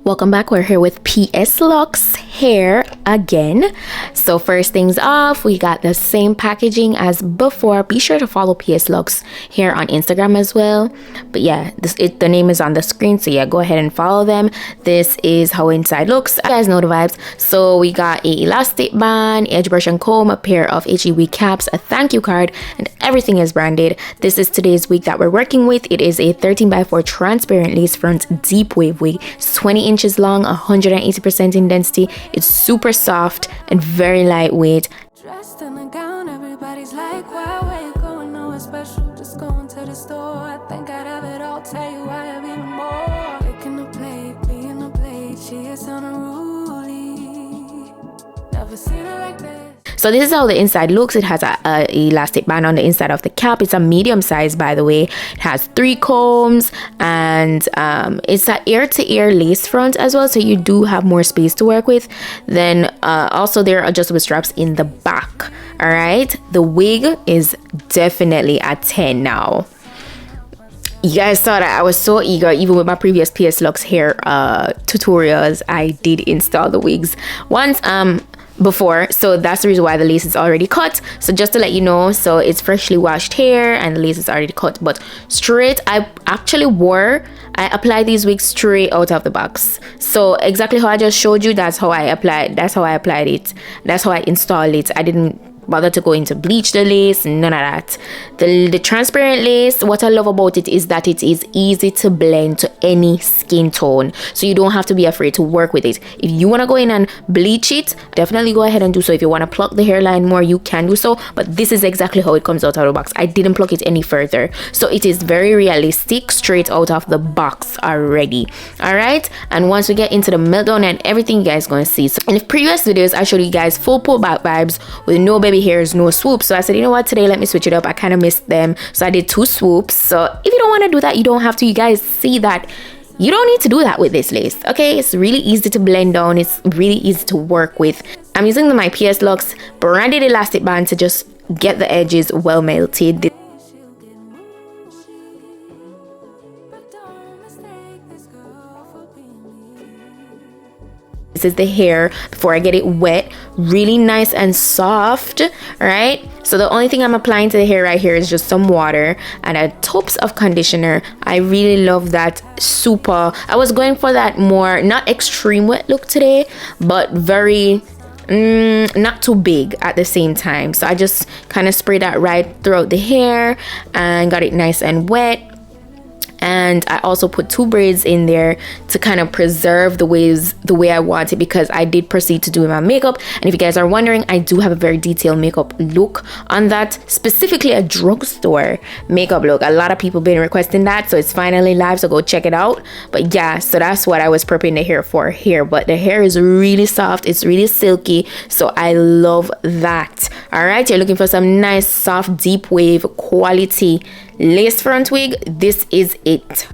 Welcome back. We're here with PS Luxe Hair again. So first things off, we got the same packaging as before. Be sure to follow PS Luxe Hair on Instagram as well. But yeah, the name is on the screen, so yeah, go ahead and follow them. This is how inside looks. You guys know the vibes. So we got a elastic band, edge brush and comb, a pair of HE wig caps, a thank you card, and everything is branded. This is today's wig that we're working with. It is a 13x4 transparent lace front Deepwave wig. It's 20 inches long, 180% in density. It's super soft and very lightweight. Dressed in a gown, everybody's like, why, where you going? No, it's special, just going to the store. I think I'd have it all, tell you I have even more. Picking a plate, being a plate, she is unruly. Never seen her like this. So this is how the inside looks. It has a elastic band on the inside of the cap. It's a medium size, by the way. It has 3 combs, and it's an ear-to-ear lace front as well, so you do have more space to work with. Then also there are adjustable straps in the back. All right, the wig is definitely a 10 now. You guys saw that I was so eager. Even with my previous PS Luxe Hair tutorials, I did install the wigs once before, so that's the reason why the lace is already cut. So just to let you know, so it's freshly washed hair and the lace is already cut, but straight. I applied these wigs straight out of the box. So exactly how I just showed you, that's how I applied it. That's how I installed it. I didn't bother to go into bleach the lace, none of that. The transparent lace, what I love about it is that it is easy to blend to any skin tone, so you don't have to be afraid to work with it. If you want to go in and bleach it, definitely go ahead and do so. If you want to pluck the hairline more, you can do so, but this is exactly how it comes out of the box. I didn't pluck it any further, so it is very realistic straight out of the box already. All right, and once we get into the meltdown and everything, you guys gonna see. So in the previous videos I showed you guys full pull back vibes with no baby hairs, no swoops. So I said, you know what, today let me switch it up. I kind of missed them, so I did 2 swoops. So if you don't want to do that, you don't have to. You guys see that you don't need to do that with this lace. Okay, it's really easy to blend down. It's really easy to work with. I'm using my PS Luxe branded elastic band to just get the edges well melted. This is the hair before I get it wet, really nice and soft. All right, so the only thing I'm applying to the hair right here is just some water and a tops of conditioner. I really love that. Super, I was going for that more not extreme wet look today, but very not too big at the same time. So I just kind of sprayed that right throughout the hair and got it nice and wet. And I also put 2 braids in there to kind of preserve the waves the way I want it, because I did proceed to do my makeup. And if you guys are wondering, I do have a very detailed makeup look on that, specifically a drugstore makeup look. A lot of people been requesting that, so it's finally live, so go check it out. But yeah, so that's what I was prepping the hair for here. But the hair is really soft, it's really silky, so I love that. All right, you're looking for some nice soft deep wave quality lace front wig, this is it.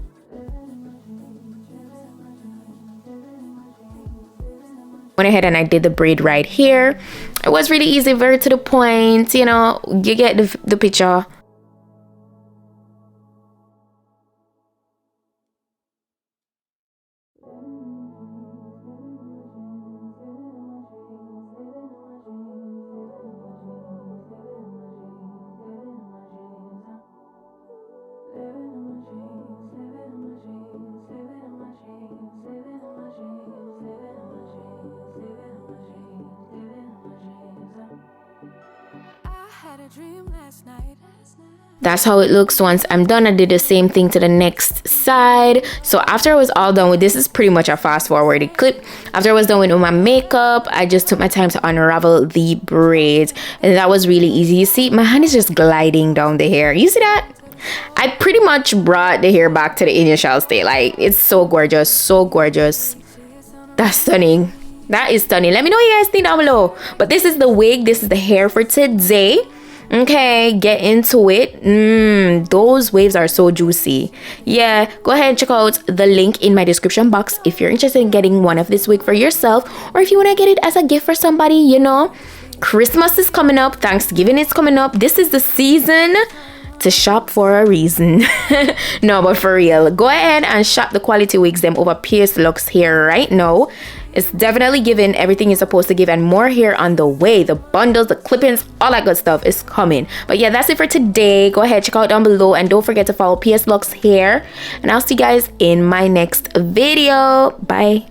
Went ahead and I did the braid right here. It was really easy, very to the point, you know, you get the picture. That's how it looks once I'm done. I did the same thing to the next side. So after I was all done with this, is pretty much a fast forwarded clip. After I was done with my makeup, I just took my time to unravel the braids, and that was really easy. You see, my hand is just gliding down the hair. You see that? I pretty much brought the hair back to the initial state. Like, it's so gorgeous, so gorgeous. That's stunning. That is stunning. Let me know what you guys think down below. But this is the wig, this is the hair for today. Okay, get into it. Those waves are so juicy. Yeah, go ahead and check out the link in my description box if you're interested in getting one of this wig for yourself, or if you want to get it as a gift for somebody. You know, Christmas is coming up, Thanksgiving is coming up. This is the season to shop for a reason. No, but for real, go ahead and shop the quality wigs them over Pierce Luxe Hair right now. It's definitely giving everything it's supposed to give, and more hair on the way. The bundles, the clip-ins, all that good stuff is coming. But yeah, that's it for today. Go ahead, check out down below, and don't forget to follow PS Luxe Hair, and I'll see you guys in my next video. Bye.